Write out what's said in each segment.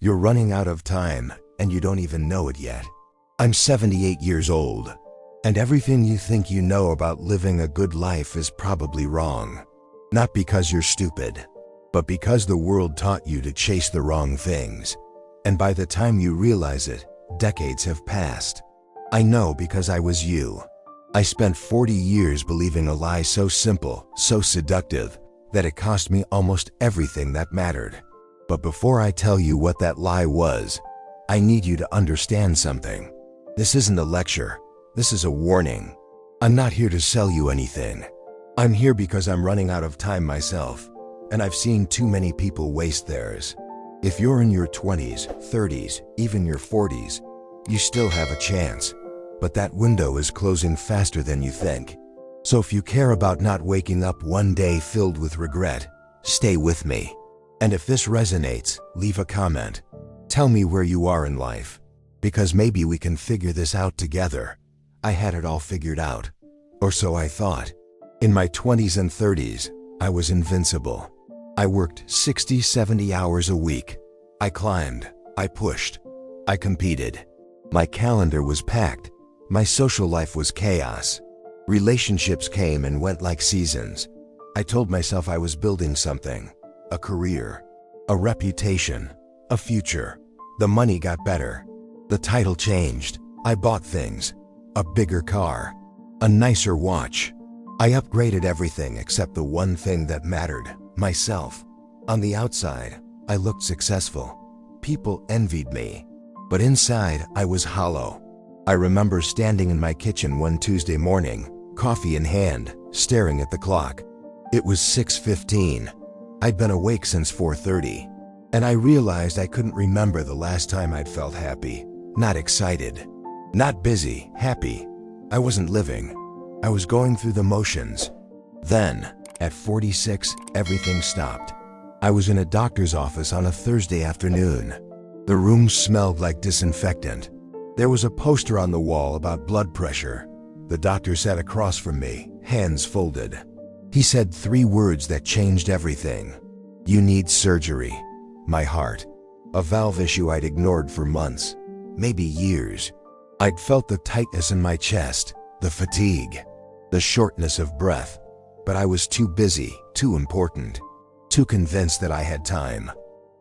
You're running out of time, and you don't even know it yet. I'm 78 years old, and everything you think you know about living a good life is probably wrong. Not because you're stupid, but because the world taught you to chase the wrong things. And by the time you realize it, decades have passed. I know because I was you. I spent 40 years believing a lie so simple, so seductive, that it cost me almost everything that mattered. But before I tell you what that lie was, I need you to understand something. This isn't a lecture. This is a warning. I'm not here to sell you anything. I'm here because I'm running out of time myself, and I've seen too many people waste theirs. If you're in your 20s, 30s, even your 40s, you still have a chance, but that window is closing faster than you think. So if you care about not waking up one day filled with regret, stay with me. And if this resonates, leave a comment. Tell me where you are in life, because maybe we can figure this out together. I had it all figured out, or so I thought. In my 20s and 30s, I was invincible. I worked 60, 70 hours a week. I climbed, I pushed, I competed. My calendar was packed. My social life was chaos. Relationships came and went like seasons. I told myself I was building something, a career, a reputation, a future. The money got better. The title changed. I bought things, a bigger car, a nicer watch. I upgraded everything except the one thing that mattered, myself. On the outside, I looked successful. People envied me. But inside, I was hollow. I remember standing in my kitchen one Tuesday morning, coffee in hand, staring at the clock. It was 6:15. I'd been awake since 4:30, and I realized I couldn't remember the last time I'd felt happy, not excited, not busy, happy. I wasn't living. I was going through the motions. Then, at 46, everything stopped. I was in a doctor's office on a Thursday afternoon. The room smelled like disinfectant. There was a poster on the wall about blood pressure. The doctor sat across from me, hands folded. He said 3 words that changed everything. You need surgery. My heart. A valve issue I'd ignored for months, maybe years. I'd felt the tightness in my chest, the fatigue, the shortness of breath. But I was too busy, too important, too convinced that I had time.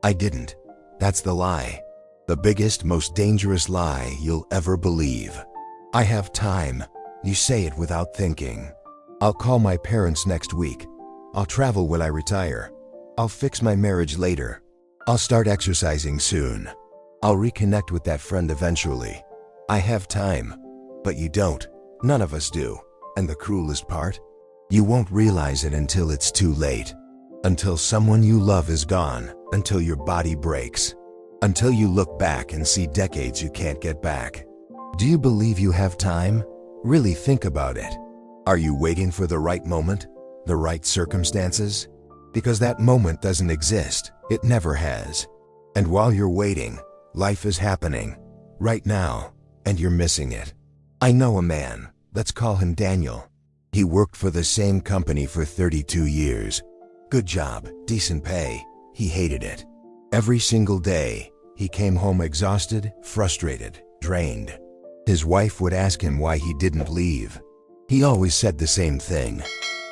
I didn't. That's the lie. The biggest, most dangerous lie you'll ever believe. I have time. You say it without thinking. I'll call my parents next week. I'll travel when I retire. I'll fix my marriage later. I'll start exercising soon. I'll reconnect with that friend eventually. I have time. But you don't. None of us do. And the cruelest part? You won't realize it until it's too late. Until someone you love is gone. Until your body breaks. Until you look back and see decades you can't get back. Do you believe you have time? Really think about it. Are you waiting for the right moment? The right circumstances? Because that moment doesn't exist. It never has. And while you're waiting, life is happening. Right now. And you're missing it. I know a man. Let's call him Daniel. He worked for the same company for 32 years. Good job, decent pay. He hated it. Every single day, he came home exhausted, frustrated, drained. His wife would ask him why he didn't leave. He always said the same thing.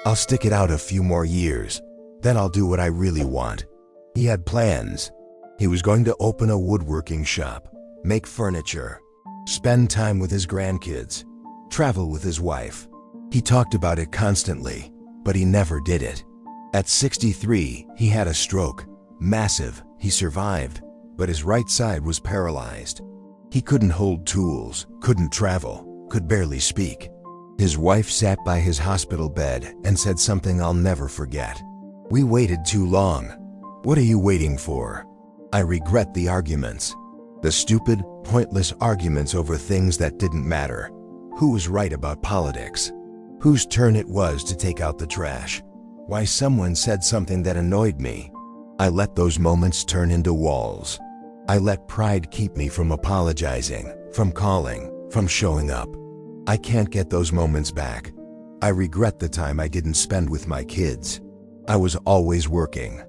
I'll stick it out a few more years. Then I'll do what I really want. He had plans. He was going to open a woodworking shop, make furniture, spend time with his grandkids, travel with his wife. He talked about it constantly, but he never did it. At 63, he had a stroke. Massive. He survived, but his right side was paralyzed. He couldn't hold tools, couldn't travel, could barely speak. His wife sat by his hospital bed and said something I'll never forget. We waited too long. What are you waiting for? I regret the arguments. The stupid, pointless arguments over things that didn't matter. Who was right about politics? Whose turn it was to take out the trash? Why someone said something that annoyed me? I let those moments turn into walls. I let pride keep me from apologizing, from calling, from showing up. I can't get those moments back. I regret the time I didn't spend with my kids. I was always working,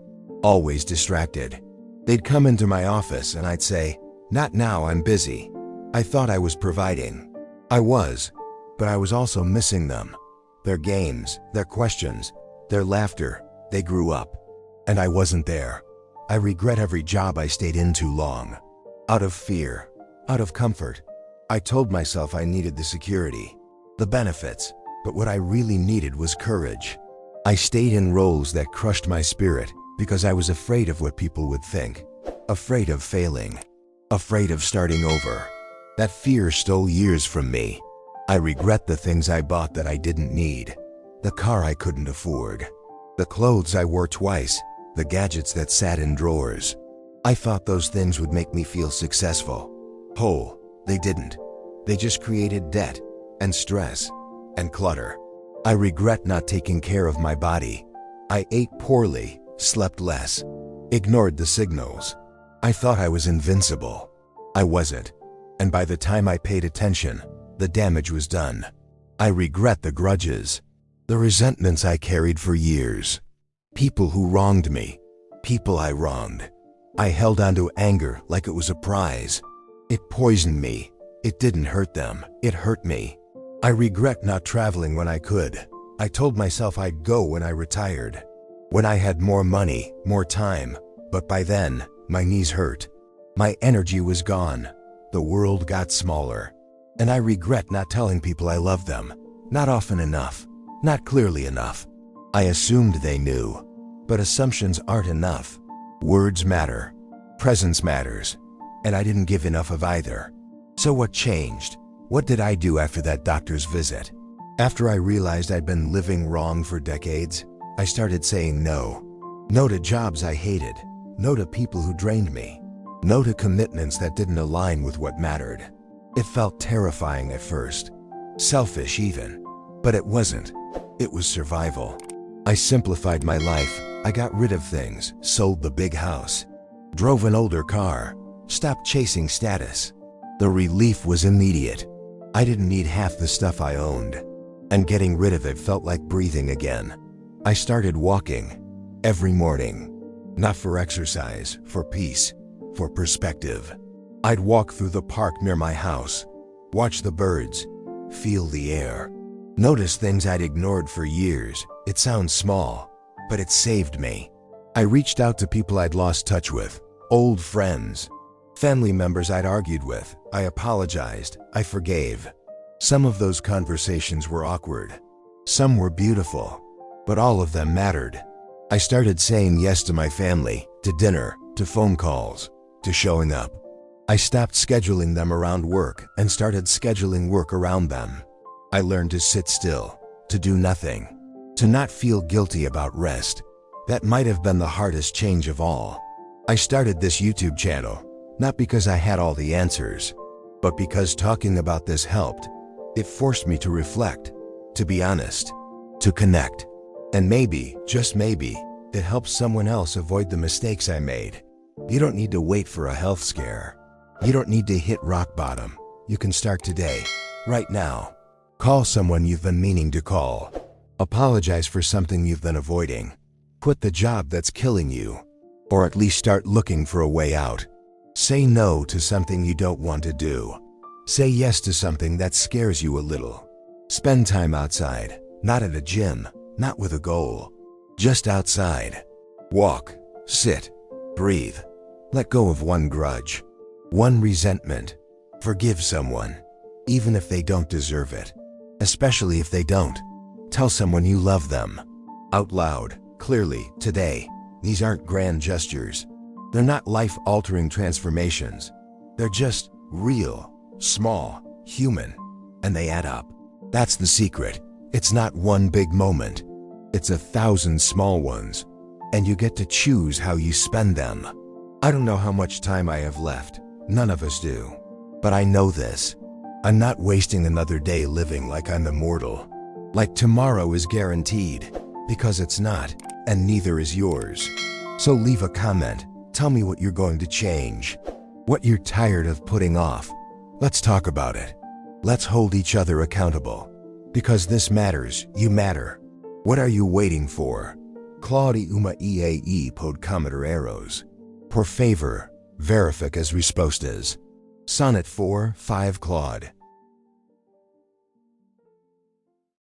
always distracted. They'd come into my office and I'd say, "Not now, I'm busy." I thought I was providing. I was, but I was also missing them. Their games, their questions, their laughter. They grew up. And I wasn't there. I regret every job I stayed in too long. Out of fear, out of comfort. I told myself I needed the security, the benefits, but what I really needed was courage. I stayed in roles that crushed my spirit because I was afraid of what people would think, afraid of failing, afraid of starting over. That fear stole years from me. I regret the things I bought that I didn't need, the car I couldn't afford, the clothes I wore twice, the gadgets that sat in drawers. I thought those things would make me feel successful, whole. They didn't. They just created debt and stress and clutter. I regret not taking care of my body. I ate poorly, slept less, ignored the signals. I thought I was invincible. I wasn't. And by the time I paid attention, the damage was done. I regret the grudges, the resentments I carried for years. People who wronged me, people I wronged. I held on to anger like it was a prize. It poisoned me. It didn't hurt them, it hurt me. I regret not traveling when I could. I told myself I'd go when I retired, when I had more money, more time. But by then, my knees hurt. My energy was gone. The world got smaller. And I regret not telling people I love them. Not often enough, not clearly enough. I assumed they knew. But assumptions aren't enough. Words matter. Presence matters. And I didn't give enough of either. So what changed? What did I do after that doctor's visit? After I realized I'd been living wrong for decades, I started saying no. No to jobs I hated. No to people who drained me. No to commitments that didn't align with what mattered. It felt terrifying at first. Selfish even. But it wasn't. It was survival. I simplified my life. I got rid of things, sold the big house, drove an older car, stopped chasing status. The relief was immediate. I didn't need half the stuff I owned. And getting rid of it felt like breathing again. I started walking every morning. Not for exercise, for peace, for perspective. I'd walk through the park near my house, watch the birds, feel the air, notice things I'd ignored for years. It sounds small, but it saved me. I reached out to people I'd lost touch with, old friends, family members I'd argued with. I apologized, I forgave. Some of those conversations were awkward. Some were beautiful, but all of them mattered. I started saying yes to my family, to dinner, to phone calls, to showing up. I stopped scheduling them around work and started scheduling work around them. I learned to sit still, to do nothing, to not feel guilty about rest. That might have been the hardest change of all. I started this YouTube channel, not because I had all the answers, but because talking about this helped. It forced me to reflect, to be honest, to connect. And maybe, just maybe, it helps someone else avoid the mistakes I made. You don't need to wait for a health scare. You don't need to hit rock bottom. You can start today, right now. Call someone you've been meaning to call. Apologize for something you've been avoiding. Quit the job that's killing you. Or at least start looking for a way out. Say no to something you don't want to do. Say yes to something that scares you a little. Spend time outside, not at a gym, not with a goal. Just outside. Walk, sit, breathe. Let go of one grudge, one resentment. Forgive someone, even if they don't deserve it. Especially if they don't. Tell someone you love them. Out loud, clearly, today. These aren't grand gestures. They're not life-altering transformations. They're just real, small, human, and they add up. That's the secret. It's not one big moment. It's 1,000 small ones, and you get to choose how you spend them. I don't know how much time I have left. None of us do. But I know this. I'm not wasting another day living like I'm immortal. Like tomorrow is guaranteed, because it's not, and neither is yours. So leave a comment. Tell me what you're going to change. What you're tired of putting off. Let's talk about it. Let's hold each other accountable. Because this matters, you matter. What are you waiting for? Claude Uma EAE Podcometer Arrows. Por favor, verifique as respostas. Sonnet 4, 5 Claude.